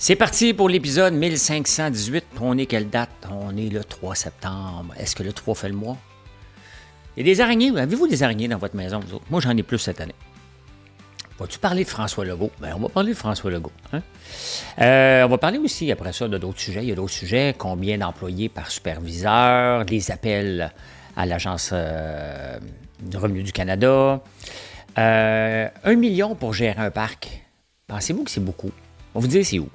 C'est parti pour l'épisode 1518. On est quelle date? On est le 3 septembre. Est-ce que le 3 fait le mois? Il y a des araignées. Avez-vous des araignées dans votre maison, vous autres? Moi, j'en ai plus cette année. Vas-tu parler de François Legault? Bien, on va parler de François Legault. Hein? On va parler aussi, après ça, de d'autres sujets. Il y a d'autres sujets. Combien d'employés par superviseur? Des appels à l'Agence du revenu du Canada. 1 million pour gérer un parc. Pensez-vous que c'est beaucoup? On va vous dire c'est où.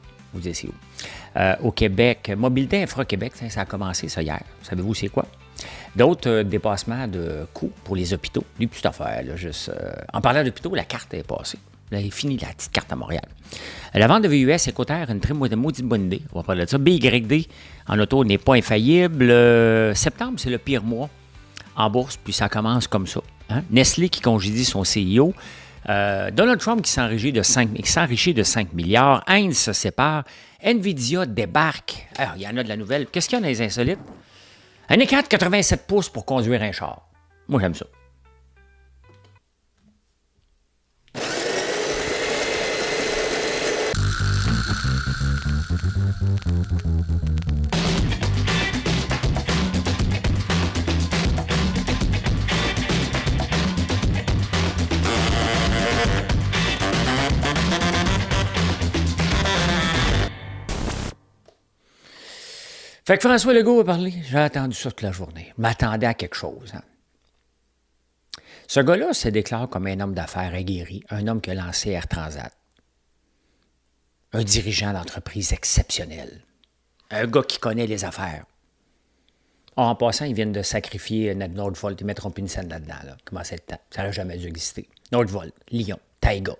Au Québec, Mobilité Infra-Québec, ça a commencé ça hier. Savez-vous c'est quoi? D'autres dépassements de coûts pour les hôpitaux. Des petites affaires, là, juste. En parlant d'hôpitaux, la carte est passée. Là, il est fini la petite carte à Montréal. La vente de VUS écouteurs, une très maudite bonne idée. On va parler de ça. BYD en auto n'est pas infaillible. Septembre, c'est le pire mois en bourse, puis ça commence comme ça. Hein? Nestlé qui congédie son CEO. Donald Trump qui s'enrichit de 5 milliards. Heinz se sépare. Nvidia débarque. Alors, il y en a de la nouvelle. Qu'est-ce qu'il y a dans les insolites? Un écran de 87 pouces pour conduire un char. Moi, j'aime ça. Fait que François Legault a parlé. J'ai attendu ça toute la journée. Je m'attendais à quelque chose. Hein. Ce gars-là se déclare comme un homme d'affaires aguerri, un homme qui a lancé Air Transat, un dirigeant d'entreprise exceptionnel, un gars qui connaît les affaires. En passant, ils viennent de sacrifier Nordvolt. Ils mettront plus une scène là-dedans. Là. Comment c'est le temps? Ça n'aurait jamais dû exister. Nordvolt, Lyon, Taïga.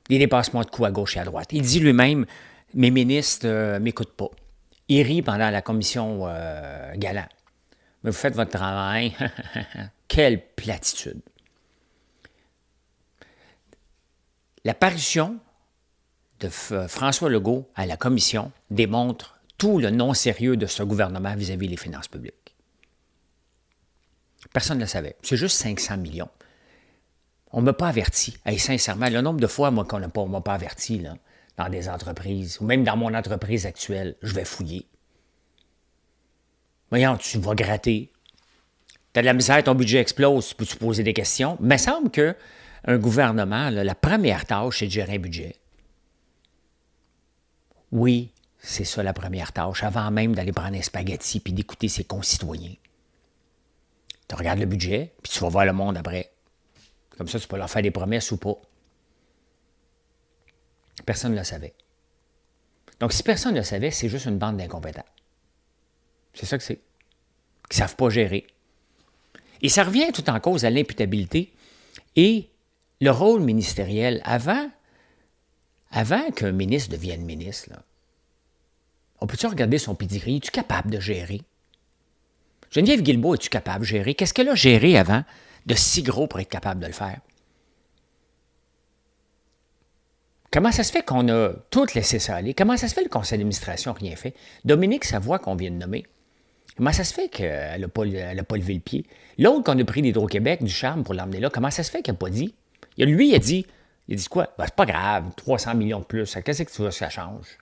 Des dépassements de coûts à gauche et à droite. Il dit lui-même, mes ministres ne m'écoutent pas. Il rit pendant la commission Galant. Mais vous faites votre travail. Quelle platitude. L'apparition de François Legault à la commission démontre tout le non-sérieux de ce gouvernement vis-à-vis des finances publiques. Personne ne le savait. C'est juste 500 millions. On ne m'a pas averti. Hey, sincèrement, le nombre de fois moi, qu'on ne m'a pas averti, là, dans des entreprises, ou même dans mon entreprise actuelle, je vais fouiller. Voyons, tu vas gratter. Tu as de la misère, ton budget explose, peux-tu poser des questions? Il me semble qu'un gouvernement, là, la première tâche, c'est de gérer un budget. Oui, c'est ça la première tâche, avant même d'aller prendre un spaghetti puis d'écouter ses concitoyens. Tu regardes le budget, puis tu vas voir le monde après. Comme ça, tu peux leur faire des promesses ou pas. Personne ne le savait. Donc, si personne ne le savait, c'est juste une bande d'incompétents. C'est ça que c'est. Qui ne savent pas gérer. Et ça revient tout en cause à l'imputabilité et le rôle ministériel. Avant qu'un ministre devienne ministre, là, on peut-tu regarder son pedigree? Es-tu capable de gérer? Geneviève Guilbeault, es-tu capable de gérer? Qu'est-ce qu'elle a géré avant de si gros pour être capable de le faire? Comment ça se fait qu'on a tout laissé ça aller? Comment ça se fait que le conseil d'administration n'a rien fait? Dominique Savoie qu'on vient de nommer. Comment ça se fait qu'elle n'a pas levé le pied? L'autre qu'on a pris d'Hydro-Québec, du charme pour l'emmener là, comment ça se fait qu'il n'a pas dit? Lui, il a dit quoi? Ben, c'est pas grave, 300 millions de plus, qu'est-ce que tu veux que ça change?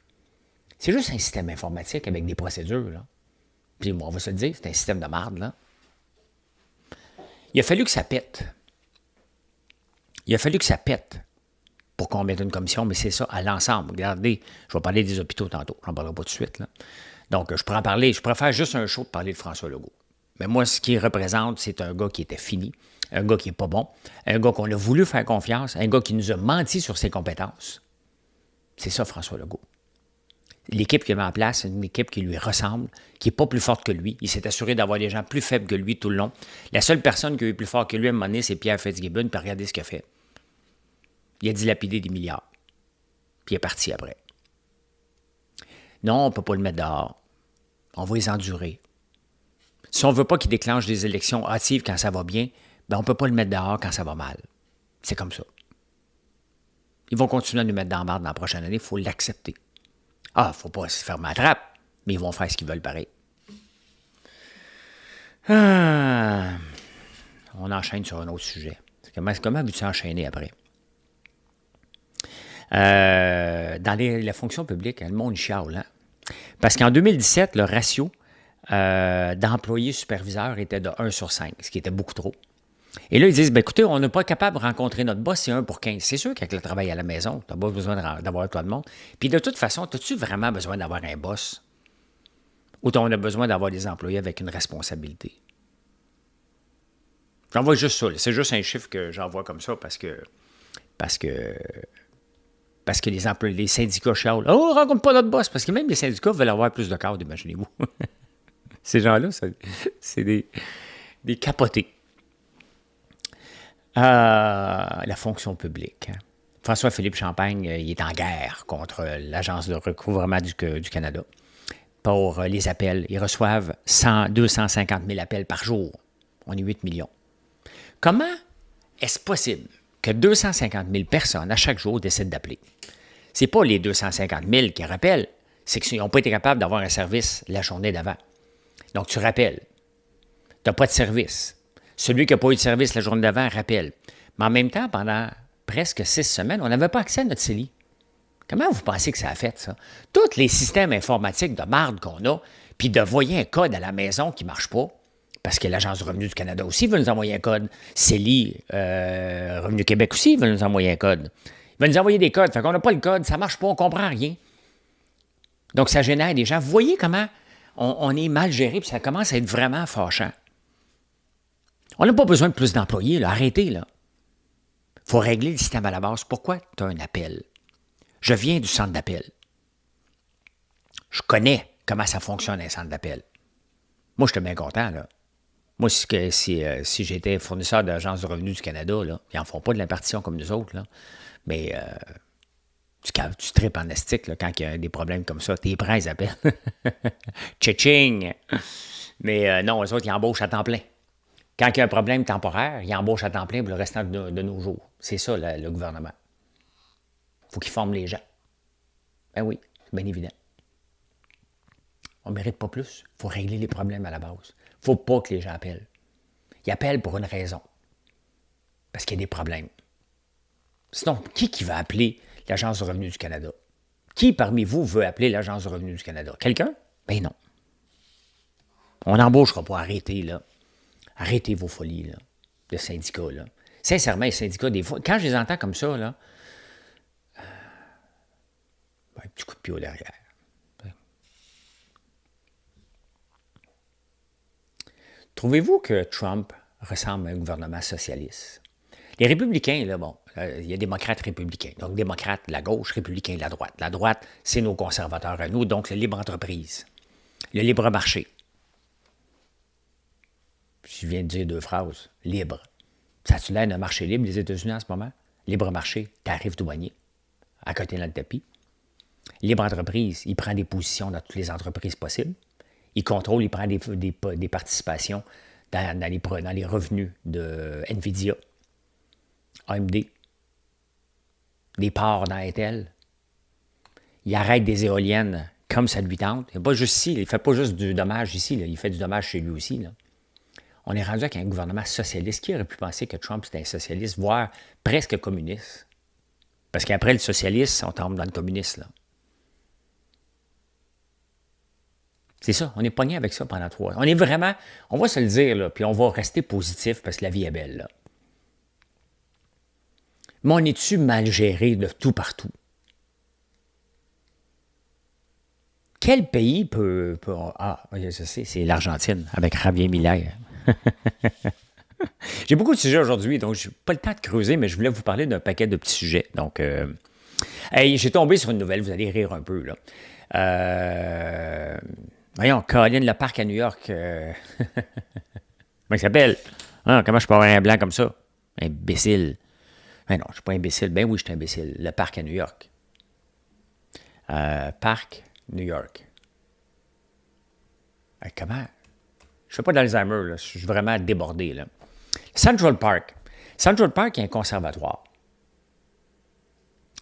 C'est juste un système informatique avec des procédures, là. Puis on va se le dire, c'est un système de marde, là. Il a fallu que ça pète. Pour qu'on mette une commission, mais c'est ça, à l'ensemble. Regardez, je vais parler des hôpitaux tantôt, j'en parlerai pas tout de suite, là. Donc, je pourrais faire juste un show de parler de François Legault. Mais moi, ce qu'il représente, c'est un gars qui était fini, un gars qui n'est pas bon, un gars qu'on a voulu faire confiance, un gars qui nous a menti sur ses compétences. C'est ça, François Legault. L'équipe qu'il a mis en place, c'est une équipe qui lui ressemble, qui n'est pas plus forte que lui. Il s'est assuré d'avoir des gens plus faibles que lui tout le long. La seule personne qui a eu plus fort que lui à un moment donné, c'est Pierre Fitzgibbon, puis regardez ce qu'il a fait. Il a dilapidé des milliards. Puis il est parti après. Non, on ne peut pas le mettre dehors. On va les endurer. Si on ne veut pas qu'il déclenche des élections hâtives quand ça va bien, ben on ne peut pas le mettre dehors quand ça va mal. C'est comme ça. Ils vont continuer à nous mettre dans la marde dans la prochaine année, il faut l'accepter. Ah, il ne faut pas se faire ma trappe, mais ils vont faire ce qu'ils veulent pareil. On enchaîne sur un autre sujet. Comment veux-tu enchaîner après? Dans la fonction publique, le monde chiale. Hein? Parce qu'en 2017, le ratio d'employés superviseurs était de 1 sur 5, ce qui était beaucoup trop. Et là, ils disent, ben, écoutez, on n'est pas capable de rencontrer notre boss, c'est 1 pour 15. C'est sûr qu'avec le travail à la maison, tu n'as pas besoin d'avoir tout le monde. Puis de toute façon, as-tu vraiment besoin d'avoir un boss? Ou on a besoin d'avoir des employés avec une responsabilité? J'envoie juste ça. C'est juste un chiffre que j'envoie comme ça parce que les syndicats chialent. Oh, on ne rencontre pas notre boss. Parce que même les syndicats veulent avoir plus de cadres, imaginez-vous. Ces gens-là, c'est des capotés. La fonction publique. Hein. François-Philippe Champagne, il est en guerre contre l'Agence de recouvrement du Canada pour les appels. Ils reçoivent 250 000 appels par jour. On est 8 millions. Comment est-ce possible que 250 000 personnes à chaque jour décident d'appeler? Ce n'est pas les 250 000 qui rappellent, c'est qu'ils n'ont pas été capables d'avoir un service la journée d'avant. Donc, tu rappelles. Tu n'as pas de service. Celui qui n'a pas eu de service la journée d'avant rappelle. Mais en même temps, pendant presque 6 semaines, on n'avait pas accès à notre CELI. Comment vous pensez que ça a fait, ça? Tous les systèmes informatiques de marde qu'on a, puis de voyer un code à la maison qui ne marche pas, parce que l'Agence du revenu du Canada aussi veut nous envoyer un code. CELI, Revenu Québec aussi veut nous envoyer un code. Ils veulent nous envoyer des codes. Fait qu'on n'a pas le code, ça ne marche pas, on ne comprend rien. Donc, ça génère des gens. Vous voyez comment on est mal géré, puis ça commence à être vraiment fâchant. On n'a pas besoin de plus d'employés, là. Arrêtez, là. Il faut régler le système à la base. Pourquoi tu as un appel? Je viens du centre d'appel. Je connais comment ça fonctionne, un centre d'appel. Moi, j'étais bien content, là. Moi, si j'étais fournisseur de l'Agence du revenu du Canada, là, ils n'en font pas de l'impartition comme nous autres, là. Mais tu tripes en astique là, quand il y a des problèmes comme ça. T'es prêt, ils appellent. Tching! Mais non, eux autres, ils embauchent à temps plein. Quand il y a un problème temporaire, ils embauchent à temps plein pour le restant de nos jours. C'est ça, le gouvernement. Il faut qu'ils forment les gens. Ben oui, c'est bien évident. On ne mérite pas plus. Il faut régler les problèmes à la base. Il ne faut pas que les gens appellent. Ils appellent pour une raison. Parce qu'il y a des problèmes. Sinon, qui va appeler l'Agence du revenu du Canada? Qui parmi vous veut appeler l'Agence du revenu du Canada? Quelqu'un? Ben non. On n'embauchera pas. Arrêtez, là. Arrêtez vos folies, là, de syndicats, là. Sincèrement, les syndicats, des fois, quand je les entends comme ça, là, un petit coup de pied au derrière. Trouvez-vous que Trump ressemble à un gouvernement socialiste? Les républicains, là, bon, il y a démocrates républicains. Donc, démocrates de la gauche, républicains de la droite. La droite, c'est nos conservateurs à nous, donc la libre entreprise, le libre marché. Je viens de dire 2 phrases. Libre. Ça a-tu l'air d'un marché libre, les États-Unis en ce moment? Libre marché, tarif douanier, à côté dans le tapis. Libre entreprise, il prend des positions dans toutes les entreprises possibles. Il contrôle, il prend des participations dans les revenus de NVIDIA, AMD, des parts dans Intel. Il arrête des éoliennes comme ça lui tente. Il ne fait pas juste du dommage ici, là. Il fait du dommage chez lui aussi, là. On est rendu avec un gouvernement socialiste. Qui aurait pu penser que Trump c'était un socialiste, voire presque communiste? Parce qu'après le socialiste, on tombe dans le communiste, là. C'est ça, on est pogné avec ça pendant 3 ans. On est vraiment, on va se le dire, là, puis on va rester positif parce que la vie est belle, là. Mais on est-tu mal géré de tout partout? Quel pays peut ah, je sais, c'est l'Argentine, avec Javier Milei. J'ai beaucoup de sujets aujourd'hui, donc je n'ai pas le temps de creuser, mais je voulais vous parler d'un paquet de petits sujets. Donc, hey, j'ai tombé sur une nouvelle, vous allez rire un peu, là. Voyons, Colin, le parc à New York. Comment il s'appelle? Ah, comment je peux avoir un blanc comme ça? Imbécile. Ben non, je ne suis pas imbécile. Ben oui, je suis imbécile. Le parc à New York. Parc New York. Comment? Je ne fais pas d'Alzheimer, là. Je suis vraiment débordé, là. Central Park. Central Park, il y a un conservatoire.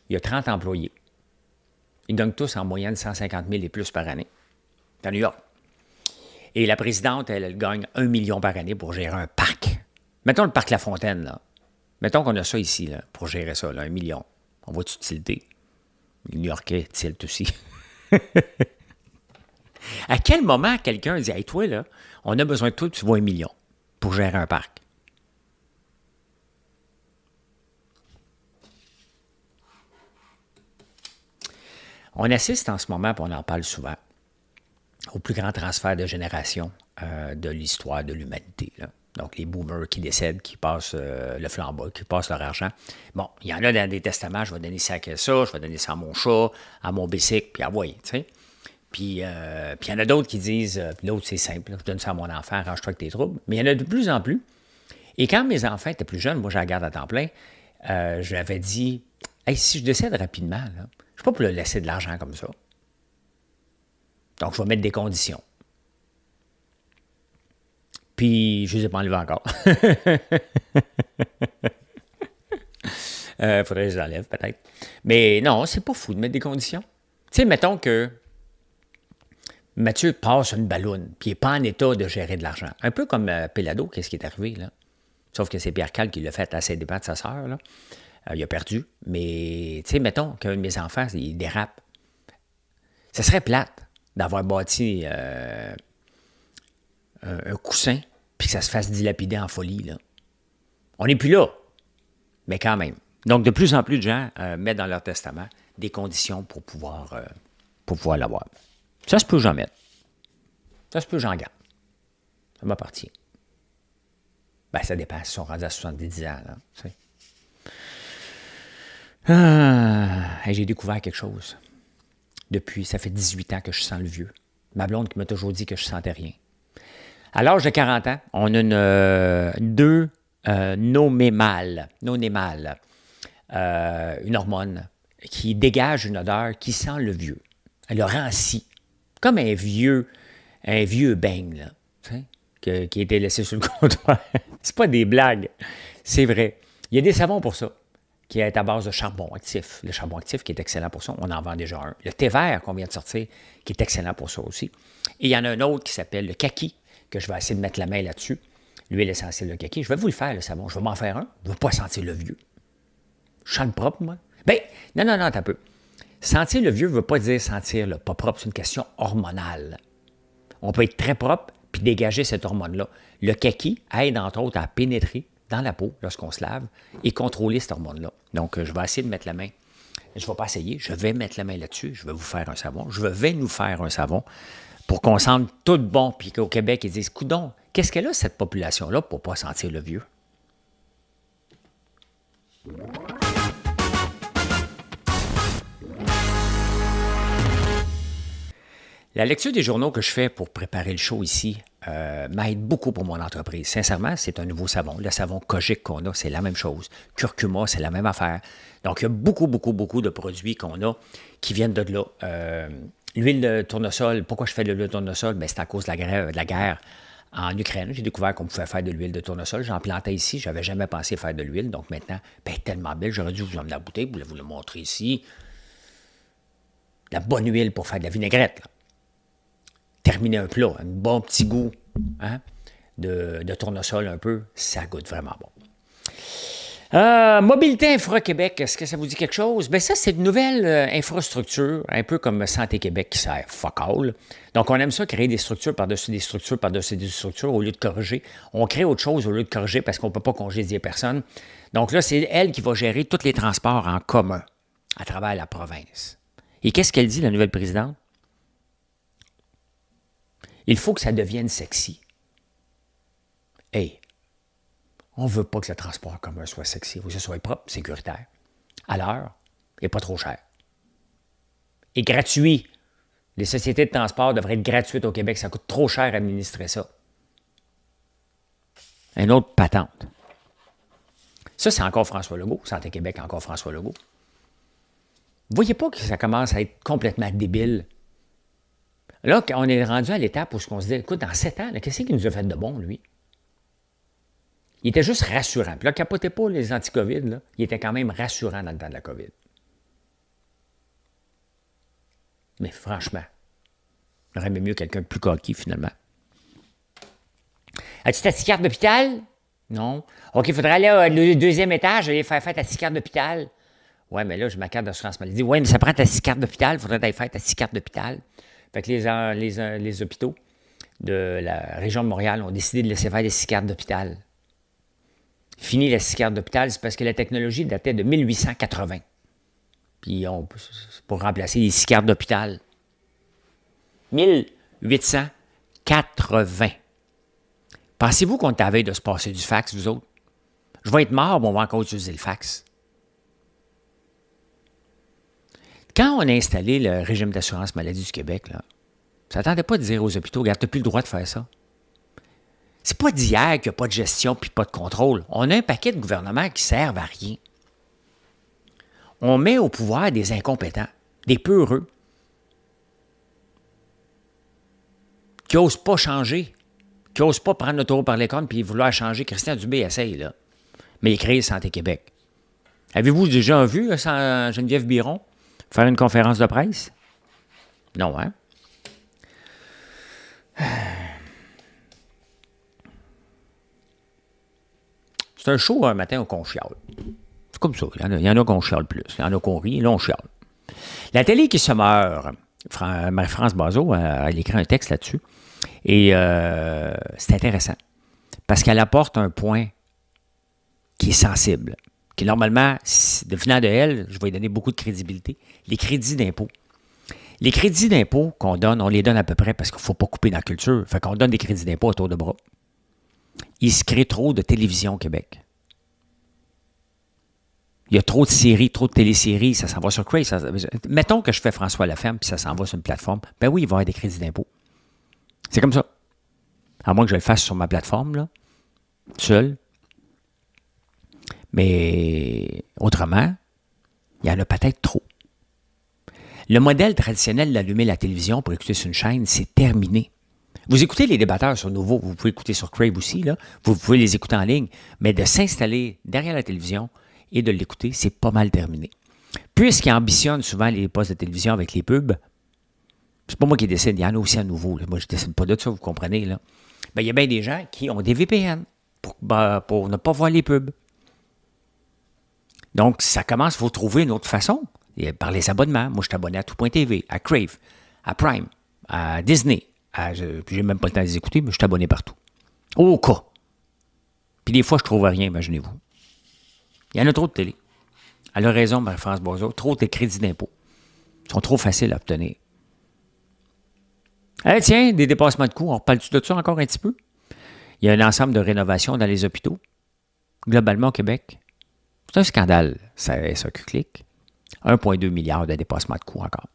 Il y a 30 employés. Ils donnent tous en moyenne 150 000 et plus par année. C'est à New York. Et la présidente, elle gagne 1 million par année pour gérer un parc. Mettons le parc La Fontaine, là. Mettons qu'on a ça ici, là, pour gérer ça, là, 1 million. On va-tu tilter? Les New-Yorkais tiltent aussi. À quel moment quelqu'un dit « Hey, toi, là, on a besoin de toi, tu vaux 1 million pour gérer un parc. » On assiste en ce moment, puis on en parle souvent, au plus grand transfert de génération de l'histoire de l'humanité. Là. Donc, les boomers qui décèdent, qui passent le flambeau, qui passent leur argent. Bon, il y en a dans des testaments, je vais donner ça à ça, je vais donner ça à mon chat, à mon bicycle, puis à voyer, tu sais. Puis il y en a d'autres qui disent, l'autre c'est simple, je donne ça à mon enfant, arrange-toi avec tes troubles. Mais il y en a de plus en plus. Et quand mes enfants étaient plus jeunes, moi je la garde à temps plein, je leur avais dit, hey, si je décède rapidement, là, je ne suis pas pour leur laisser de l'argent comme ça. Donc je vais mettre des conditions. Puis je ne les ai pas enlevés encore. Faudrait que je les enlève peut-être. Mais non, c'est pas fou de mettre des conditions. Tu sais, mettons que Mathieu passe une balloune, puis il n'est pas en état de gérer de l'argent. Un peu comme Pelado, qu'est-ce qui est arrivé, là? Sauf que c'est Pierre Cal qui l'a fait à ses dépens de sa sœur, là. Il a perdu. Mais, tu sais, mettons qu'un de mes enfants, il dérape. Ce serait plate d'avoir bâti un coussin, puis que ça se fasse dilapider en folie, là. On n'est plus là, mais quand même. Donc, de plus en plus de gens mettent dans leur testament des conditions pour pouvoir l'avoir. Ça se peut, j'en mette. Ça se peut, j'en garde. Ça m'appartient. Ben, ça dépasse. Ils sont rendus à 70 ans, là. Tu sais. J'ai découvert quelque chose. Depuis, ça fait 18 ans que je sens le vieux. Ma blonde qui m'a toujours dit que je ne sentais rien. À l'âge de 40 ans, on a deux nonémales, une hormone qui dégage une odeur qui sent le vieux. Elle le rancit. Comme un vieux beigne, là, qui a été laissé sur le comptoir. C'est pas des blagues, c'est vrai. Il y a des savons pour ça, qui est à base de charbon actif. Le charbon actif qui est excellent pour ça, on en vend déjà un. Le thé vert qu'on vient de sortir, qui est excellent pour ça aussi. Et il y en a un autre qui s'appelle le kaki, que je vais essayer de mettre la main là-dessus. L'huile essentielle de kaki. Je vais vous le faire, le savon. Je vais m'en faire un. Je ne veux pas sentir le vieux. Je sens le propre, moi. Ben, non, t'as un peu. Sentir le vieux ne veut pas dire sentir le pas propre, c'est une question hormonale. On peut être très propre puis dégager cette hormone-là. Le kaki aide, entre autres, à pénétrer dans la peau lorsqu'on se lave et contrôler cette hormone-là. Donc, je vais essayer de mettre la main. Je ne vais pas essayer, je vais mettre la main là-dessus. Je vais vous faire un savon. Je vais nous faire un savon pour qu'on sente tout bon puis qu'au Québec, ils disent, coudonc, qu'est-ce qu'elle a cette population-là pour ne pas sentir le vieux? La lecture des journaux que je fais pour préparer le show ici m'aide beaucoup pour mon entreprise. Sincèrement, c'est un nouveau savon. Le savon Kojic qu'on a, c'est la même chose. Curcuma, c'est la même affaire. Donc, il y a beaucoup de produits qu'on a qui viennent de là. L'huile de tournesol, pourquoi je fais de l'huile de tournesol? Bien, c'est à cause de la guerre en Ukraine. J'ai découvert qu'on pouvait faire de l'huile de tournesol. J'en plantais ici. Je n'avais jamais pensé faire de l'huile. Donc, maintenant, ben, tellement belle. J'aurais dû vous emmener la bouteille. Vous le montrer ici. La bonne huile pour faire de la vinaigrette, là. Terminer un plat, un bon petit goût de tournesol un peu, ça goûte vraiment bon. Mobilité Infra Québec, est-ce que ça vous dit quelque chose? Bien ça, c'est une nouvelle infrastructure, un peu comme Santé Québec qui sert fuck all. Donc, on aime ça, créer des structures par-dessus des structures, par-dessus des structures, au lieu de corriger. On crée autre chose au lieu de corriger parce qu'on ne peut pas congédier personne. Donc là, c'est elle qui va gérer tous les transports en commun à travers la province. Et qu'est-ce qu'elle dit, la nouvelle présidente? Il faut que ça devienne sexy. Hey, on ne veut pas que le transport en commun soit sexy. Il faut que ce soit propre, sécuritaire, à l'heure et pas trop cher. Et gratuit. Les sociétés de transport devraient être gratuites au Québec. Ça coûte trop cher à administrer ça. Une autre patente. Ça, c'est encore François Legault. Santé Québec, encore François Legault. Vous voyez pas que ça commence à être complètement débile? Là, on est rendu à l'étape où on se dit, écoute, dans 7 ans, qu'est-ce qu'il nous a fait de bon, lui? Il était juste rassurant. Puis là, capotez pas les anti-COVID, là, il était quand même rassurant dans le temps de la COVID. Mais franchement, j'aurais aimé mieux quelqu'un de plus coquille, finalement. As-tu ta petite carte d'hôpital? Non. OK, il faudrait aller au deuxième étage, aller faire ta petite carte d'hôpital. Ouais, mais là, j'ai ma carte d'assurance maladie. Ouais, mais ça prend ta 6 cartes d'hôpital. Il faudrait aller faire ta 6 cartes d'hôpital. Fait que les hôpitaux de la région de Montréal ont décidé de laisser faire les 6 cartes d'hôpital. Fini la 6 cartes d'hôpital, c'est parce que la technologie datait de 1880. Puis c'est pour remplacer les 6 cartes d'hôpital. 1880. Pensez-vous qu'on est à la veille de se passer du fax, vous autres? Je vais être mort, mais on va encore utiliser le fax. Quand on a installé le régime d'assurance maladie du Québec, là, ça n'attendait pas de dire aux hôpitaux, regarde, tu n'as plus le droit de faire ça. C'est pas d'hier qu'il n'y a pas de gestion puis pas de contrôle. On a un paquet de gouvernements qui servent à rien. On met au pouvoir des incompétents, des peureux, qui n'osent pas changer, qui n'osent pas prendre le taureau par les cornes puis vouloir changer. Christian Dubé essaye, là. Mais il crée Santé Québec. Avez-vous déjà vu Geneviève Biron faire une conférence de presse? Non, hein? C'est un show un matin qu'on chiale. C'est comme ça. Il y en a qu'on chiale plus. Il y en a qu'on rit. Là, on chiale. La télé qui se meurt. Marie-France Bazot, elle écrit un texte là-dessus. Et c'est intéressant. Parce qu'elle apporte un point qui est sensible. Qui, normalement, venant de elle, je vais lui donner beaucoup de crédibilité. Les crédits d'impôt. Les crédits d'impôt qu'on donne, on les donne à peu près parce qu'il ne faut pas couper dans la culture. Fait qu'on donne des crédits d'impôt à tour de bras. Il se crée trop de télévision au Québec. Il y a trop de séries, trop de téléséries, ça s'en va sur Crave. Mettons que je fais François Laferme puis ça s'en va sur une plateforme. Ben oui, il va y avoir des crédits d'impôt. C'est comme ça. À moins que je le fasse sur ma plateforme, là, seul. Mais autrement, il y en a peut-être trop. Le modèle traditionnel d'allumer la télévision pour écouter sur une chaîne, c'est terminé. Vous écoutez les débatteurs sur Nouveau, vous pouvez écouter sur Crave aussi, là. Vous pouvez les écouter en ligne, mais de s'installer derrière la télévision et de l'écouter, c'est pas mal terminé. Puisqu'ils ambitionnent souvent les postes de télévision avec les pubs, c'est pas moi qui décide, il y en a aussi à Nouveau. Là. Moi, je ne décide pas de ça, vous comprenez, là. Ben, il y a bien des gens qui ont des VPN pour ne pas voir les pubs. Donc, ça commence, il faut trouver une autre façon. Et par les abonnements. Moi, je suis abonné à Tout.tv, à Crave, à Prime, à Disney. J'ai même pas le temps de les écouter, mais je suis abonné partout. Au cas. Puis des fois, je ne trouve rien, imaginez-vous. Il y en a trop de télé. Elle a raison, Marie-France Bazot. Trop de crédits d'impôt. Ils sont trop faciles à obtenir. Eh tiens, des dépassements de coûts. On reparle-tu de ça encore un petit peu? Il y a un ensemble de rénovations dans les hôpitaux. Globalement, au Québec. C'est un scandale, ça clique. 1,2 milliard de dépassements de coûts encore.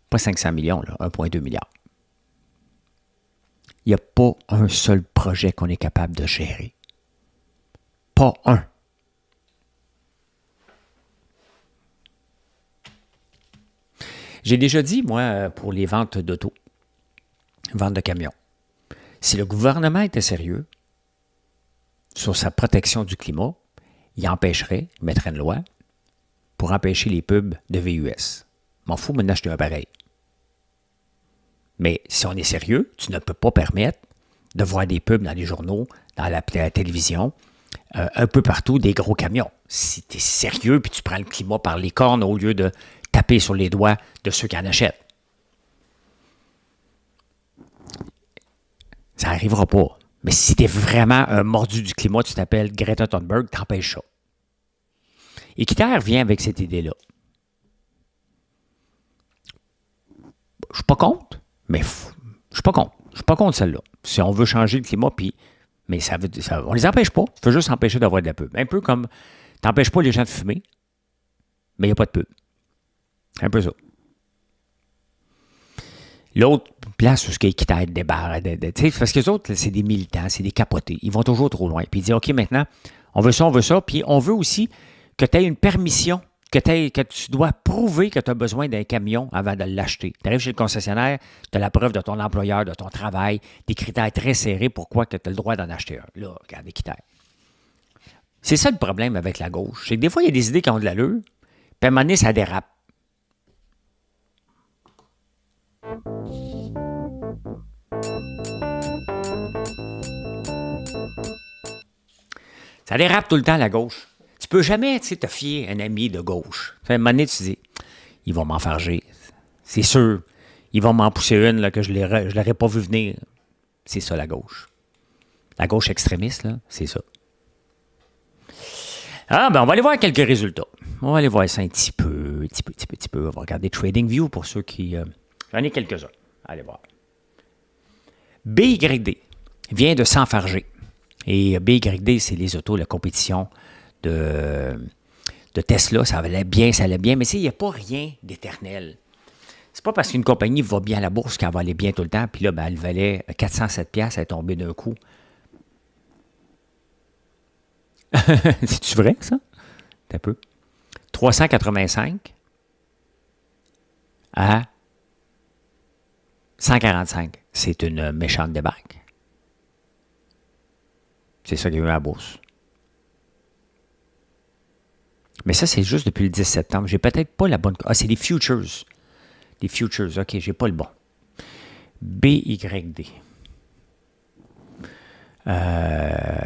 Pas 500 millions, là. 1,2 milliard. Il n'y a pas un seul projet qu'on est capable de gérer. Pas un. J'ai déjà dit, moi, pour les ventes d'auto, ventes de camions, si le gouvernement était sérieux sur sa protection du climat, il empêcherait, il mettrait une loi pour empêcher les pubs de VUS. M'en fous, maintenant, acheter un pareil. Mais si on est sérieux, tu ne peux pas permettre de voir des pubs dans les journaux, dans la télévision, un peu partout, des gros camions. Si tu es sérieux puis tu prends le climat par les cornes au lieu de taper sur les doigts de ceux qui en achètent. Ça n'arrivera pas. Mais si tu es vraiment un mordu du climat, tu t'appelles Greta Thunberg, t'empêches ça. Équiterre vient avec cette idée-là. Je suis pas contre, mais je suis pas contre. Je suis pas contre celle-là. Si on veut changer le climat, puis mais on les empêche pas. Tu veux juste empêcher d'avoir de la pub. Un peu comme tu n'empêches pas les gens de fumer, mais il n'y a pas de pub. Un peu ça. L'autre place où ce qui est Équiterre débarque, parce que les autres, c'est des militants, c'est des capotés. Ils vont toujours trop loin. Puis ils disent, OK, maintenant, on veut ça, puis on veut aussi que tu aies une permission, que tu dois prouver que tu as besoin d'un camion avant de l'acheter. Tu arrives chez le concessionnaire, tu as la preuve de ton employeur, de ton travail, des critères très serrés, pourquoi tu as le droit d'en acheter un. Là, regarde, Équiterre. C'est ça le problème avec la gauche. C'est que des fois, il y a des idées qui ont de l'allure, puis à un moment donné, ça dérape. Ça dérape tout le temps, la gauche. peux jamais, tu sais, te fier à un ami de gauche. À un moment donné, tu te dis, ils vont m'enfarger. C'est sûr. Ils vont m'en pousser une là, que je ne l'aurais pas vu venir. C'est ça, la gauche. La gauche extrémiste, là, c'est ça. Ah, ben, on va aller voir quelques résultats. On va aller voir ça un petit peu. On va regarder TradingView pour ceux qui... j'en ai quelques-uns. Allez voir. BYD vient de s'enfarger. Et BYD, c'est les autos, la compétition de Tesla. Ça allait bien, mais il n'y a pas rien d'éternel. C'est pas parce qu'une compagnie va bien à la bourse qu'elle va aller bien tout le temps, puis là, ben, elle valait 407$, elle est tombée d'un coup. C'est-tu vrai, ça? Un peu. 385 à 145. C'est une méchante débarque. C'est ça qu'il y a eu à la bourse. Mais ça, c'est juste depuis le 10 septembre. J'ai peut-être pas la bonne... Ah, c'est les futures. Les futures, OK, j'ai pas le bon. BYD.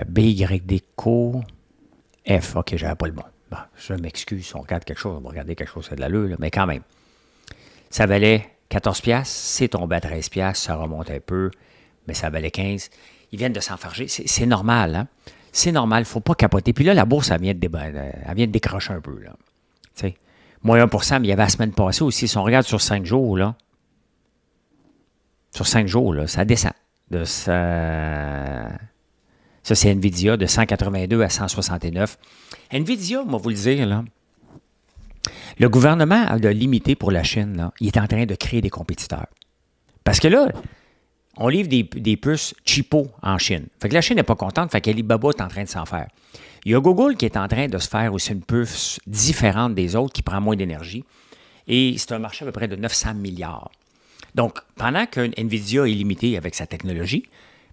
BYD Co. F. OK, j'avais pas le bon. Bon, je m'excuse si on regarde quelque chose. On va regarder quelque chose, c'est de l'allure, là, mais quand même. Ça valait 14$, c'est tombé à 13$, ça remonte un peu, mais ça valait 15$. Ils viennent de s'enfarger. C'est normal, hein? C'est normal, il ne faut pas capoter. Puis là, la bourse, elle vient de décrocher un peu, là. Tu sais, moins 1%, mais il y avait la semaine passée aussi. Si on regarde sur 5 jours, là, ça descend. Ça, c'est NVIDIA, de 182 à 169. NVIDIA, moi, vous le dire, là, le gouvernement a limité pour la Chine, là, il est en train de créer des compétiteurs. Parce que là, on livre des puces cheapo en Chine. Fait que la Chine n'est pas contente, fait qu'Alibaba est en train de s'en faire. Il y a Google qui est en train de se faire aussi une puce différente des autres, qui prend moins d'énergie. Et c'est un marché à peu près de 900 milliards. Donc, pendant que NVIDIA est limité avec sa technologie,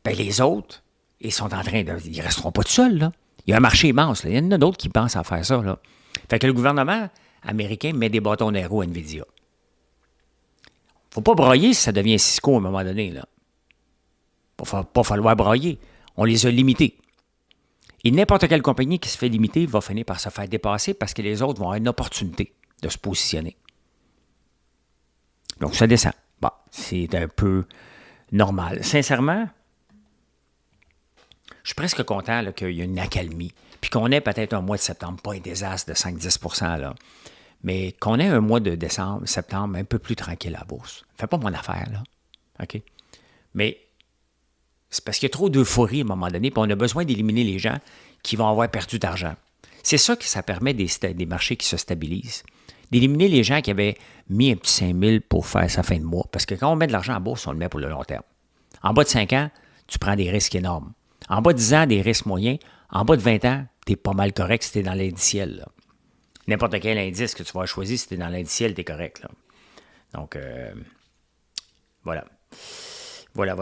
bien, les autres, ils sont en train de... Ils ne resteront pas tout seuls, là. Il y a un marché immense, là. Il y en a d'autres qui pensent à faire ça, là. Fait que le gouvernement américain met des bâtons dans les roues à NVIDIA. Faut pas broyer si ça devient Cisco à un moment donné, là. Pas falloir broyer. On les a limités. Et n'importe quelle compagnie qui se fait limiter va finir par se faire dépasser parce que les autres vont avoir une opportunité de se positionner. Donc, ça descend. Bon, c'est un peu normal. Sincèrement, je suis presque content là, qu'il y ait une accalmie. Puis qu'on ait peut-être un mois de septembre, pas un désastre de 5-10%, là, mais qu'on ait un mois de décembre, septembre, un peu plus tranquille à la bourse. Fait pas mon affaire, là. OK? Mais c'est parce qu'il y a trop d'euphorie à un moment donné, puis on a besoin d'éliminer les gens qui vont avoir perdu d'argent. C'est ça que ça permet des marchés qui se stabilisent. D'éliminer les gens qui avaient mis un petit 5 000 pour faire sa fin de mois. Parce que quand on met de l'argent en bourse, on le met pour le long terme. En bas de 5 ans, tu prends des risques énormes. En bas de 10 ans, des risques moyens. En bas de 20 ans, tu es pas mal correct si tu es dans l'indiciel, là. N'importe quel indice que tu vas choisir, si tu es dans l'indiciel, tu es correct, là. Donc, voilà. Voilà.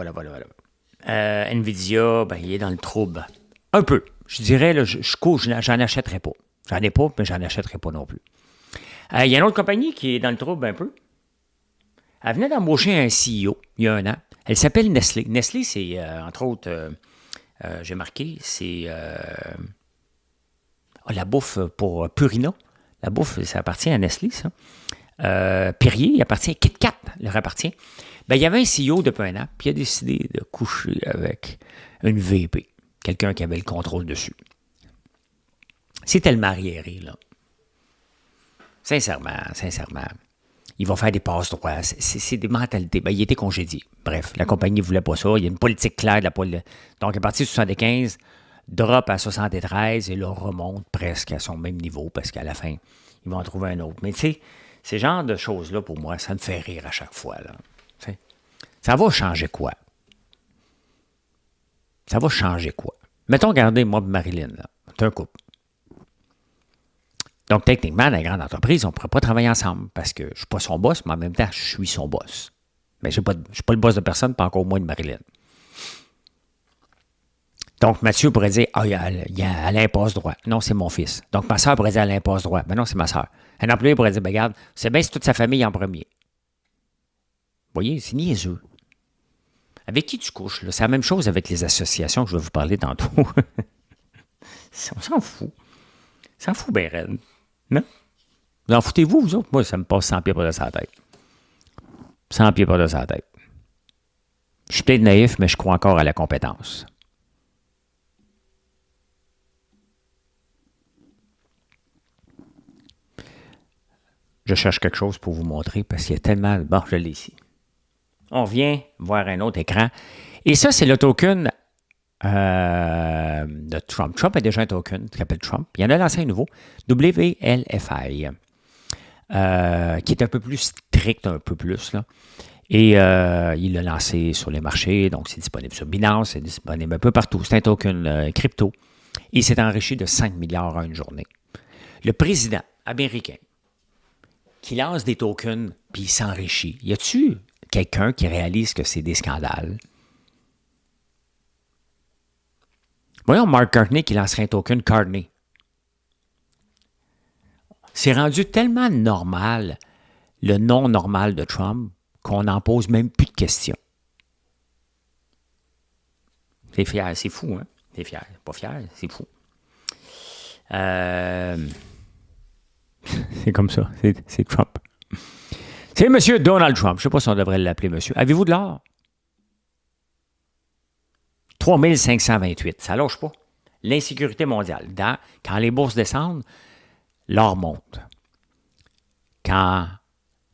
NVIDIA, ben, il est dans le trouble. Un peu. Je dirais, là, j'en achèterai pas. J'en ai pas, mais j'en achèterai pas non plus. Il y a une autre compagnie qui est dans le trouble un peu. Elle venait d'embaucher un CEO il y a un an. Elle s'appelle Nestlé. Nestlé, c'est, entre autres, j'ai marqué, c'est la bouffe pour Purina. La bouffe, ça appartient à Nestlé, ça. Perrier, il appartient à KitKat, leur appartient. Ben, il y avait un CEO depuis un an, puis il a décidé de coucher avec une VP, quelqu'un qui avait le contrôle dessus. C'est tellement arriéré, là. Sincèrement. Il va faire des passes droits. C'est des mentalités. Ben, il était congédié. Bref, la compagnie ne voulait pas ça. Il y a une politique claire. Donc, à partir de 75, drop à 73 et là, remonte presque à son même niveau parce qu'à la fin, ils vont en trouver un autre. Mais tu sais, ces genres de choses-là, pour moi, ça me fait rire à chaque fois, là. T'sais, ça va changer quoi? Mettons, regardez, moi et Marilyn, là. C'est un couple. Donc, techniquement, dans les grandes entreprises, on ne pourrait pas travailler ensemble parce que je ne suis pas son boss, mais en même temps, je suis son boss. Mais je ne suis pas le boss de personne, pas encore moins de Marilyn. Donc, Mathieu pourrait dire, il y a Alain passe droit. Non, c'est mon fils. Donc, ma soeur pourrait dire Alain passe droit. Ben non, c'est ma soeur. Un employé pourrait dire, regarde, c'est bien, c'est toute sa famille en premier. Vous voyez, c'est niaiseux. Avec qui tu couches, là? C'est la même chose avec les associations que je vais vous parler tantôt. On s'en fout. Ça en fout bien raide. Non? Vous en foutez-vous, vous autres? Moi, ça me passe 100 pieds par-dessus la tête. 100 pieds par-dessus la tête. Je suis peut-être naïf, mais je crois encore à la compétence. Je cherche quelque chose pour vous montrer parce qu'il y a tellement... Bon, je l'ai ici. On vient voir un autre écran. Et ça, c'est le token de Trump. Trump a déjà un token qui s'appelle Trump. Il y en a lancé un nouveau, WLFI, qui est un peu plus strict, un peu plus, là. Et il l'a lancé sur les marchés, donc c'est disponible sur Binance, c'est disponible un peu partout. C'est un token crypto. Il s'est enrichi de 5 milliards en une journée. Le président américain qui lance des tokens puis il s'enrichit, y a-tu quelqu'un qui réalise que c'est des scandales? Voyons Mark Carney qui lancerait un token Carney. C'est rendu tellement normal, le non normal de Trump, qu'on n'en pose même plus de questions. C'est fier, c'est fou, hein? C'est fier, pas fier, c'est fou. C'est comme ça, c'est Trump. C'est M. Donald Trump. Je ne sais pas si on devrait l'appeler monsieur. Avez-vous de l'or? 3528, ça ne lâche pas. L'insécurité mondiale. Quand les bourses descendent, l'or monte. Quand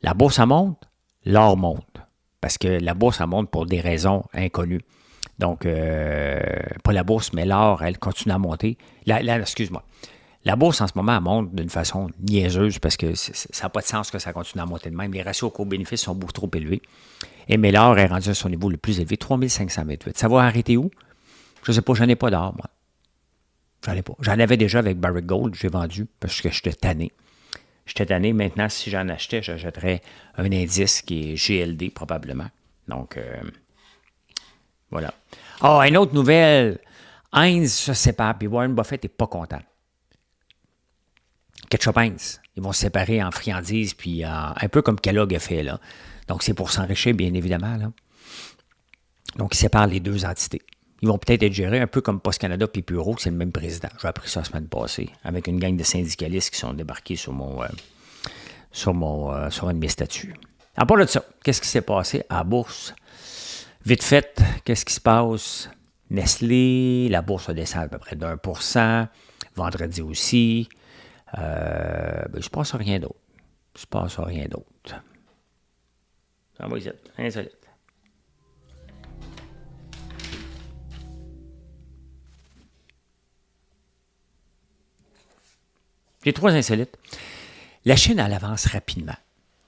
la bourse monte, l'or monte. Parce que la bourse monte pour des raisons inconnues. Donc, pas la bourse, mais l'or, elle continue à monter. Excuse-moi. La bourse, en ce moment, elle monte d'une façon niaiseuse parce que ça n'a pas de sens que ça continue à monter de même. Les ratios coût-bénéfice sont beaucoup trop élevés. Mais l'or est rendu à son niveau le plus élevé, 3528. Ça va arrêter où? Je ne sais pas, j'en ai pas d'or, moi. J'en ai pas. J'en avais déjà avec Barrick Gold, j'ai vendu parce que j'étais tanné. J'étais tanné. Maintenant, si j'en achetais, j'achèterais un indice qui est GLD, probablement. Donc, voilà. Ah, une autre nouvelle. Heinz se sépare, puis Warren Buffett n'est pas content. Ketchup Heinz, ils vont se séparer en friandises, puis un peu comme Kellogg a fait, là. Donc, c'est pour s'enrichir, bien évidemment, là. Donc, ils séparent les deux entités. Ils vont peut-être être gérés un peu comme Post Canada puis Puro, c'est le même président. J'ai appris ça la semaine passée, avec une gang de syndicalistes qui sont débarqués sur un de mes statuts. À part de ça, qu'est-ce qui s'est passé à la bourse? Vite fait, qu'est-ce qui se passe? Nestlé, la bourse a descendu à peu près d'1%. Vendredi aussi. Il ne se passe rien d'autre. Il ne se passe rien d'autre. Ça va être insolite. J'ai trois insolites. La Chine, elle avance rapidement.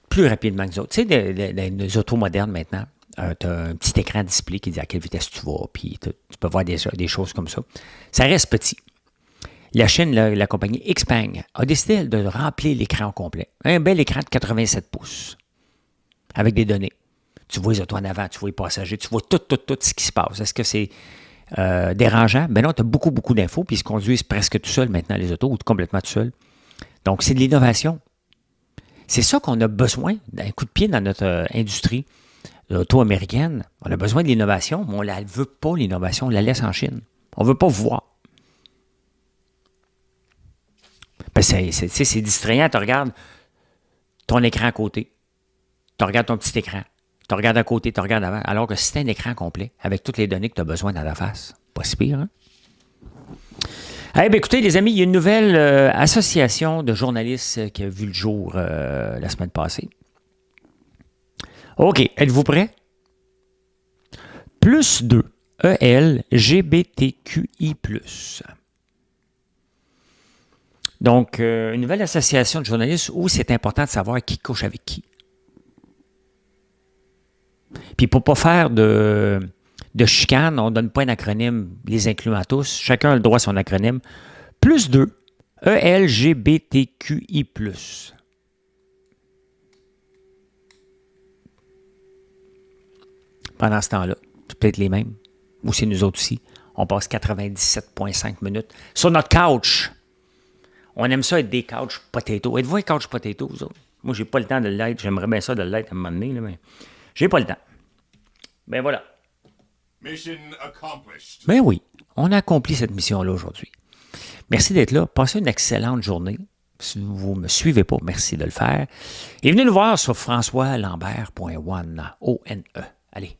Plus rapidement que les autres. Tu sais, les autos modernes maintenant, tu as un petit écran display qui dit à quelle vitesse tu vas, puis tu peux voir des choses comme ça. Ça reste petit. La Chine, la compagnie Xpeng, a décidé de remplir l'écran au complet. Un bel écran de 87 pouces, avec des données. Tu vois les autos en avant, tu vois les passagers, tu vois tout ce qui se passe. Est-ce que c'est dérangeant? Ben non, tu as beaucoup d'infos, puis ils se conduisent presque tout seuls maintenant, les autos, ou complètement tout seuls. Donc, c'est de l'innovation. C'est ça qu'on a besoin, d'un coup de pied dans notre industrie auto-américaine. On a besoin de l'innovation, mais on ne veut pas, l'innovation, on la laisse en Chine. On ne veut pas voir. Ben c'est distrayant. Tu regardes ton écran à côté. Tu regardes ton petit écran. Tu regardes à côté, tu regardes avant. Alors que si tu as un écran complet, avec toutes les données que tu as besoin dans la face, pas si pire, hein? Écoutez, les amis, il y a une nouvelle association de journalistes qui a vu le jour la semaine passée. OK, êtes-vous prêts? Plus 2, ELGBTQI+. Donc, une nouvelle association de journalistes où c'est important de savoir qui couche avec qui. Puis pour ne pas faire de chicane, on ne donne pas un acronyme, les incluant tous. Chacun a le droit à son acronyme. Plus 2, ELGBTQI+. Pendant ce temps-là, c'est peut-être les mêmes. Ou c'est nous autres aussi. On passe 97,5 minutes sur notre couch. On aime ça être des couch potatoes. Êtes-vous un couch potato, vous autres? Moi, j'ai pas le temps de l'être. J'aimerais bien ça de l'être à un moment donné, là, mais j'ai pas le temps. Ben voilà. Mission accomplished. Ben oui, on a accompli cette mission-là aujourd'hui. Merci d'être là. Passez une excellente journée. Si vous ne me suivez pas, merci de le faire. Et venez nous voir sur françoislambert.one. O-N-E. Allez,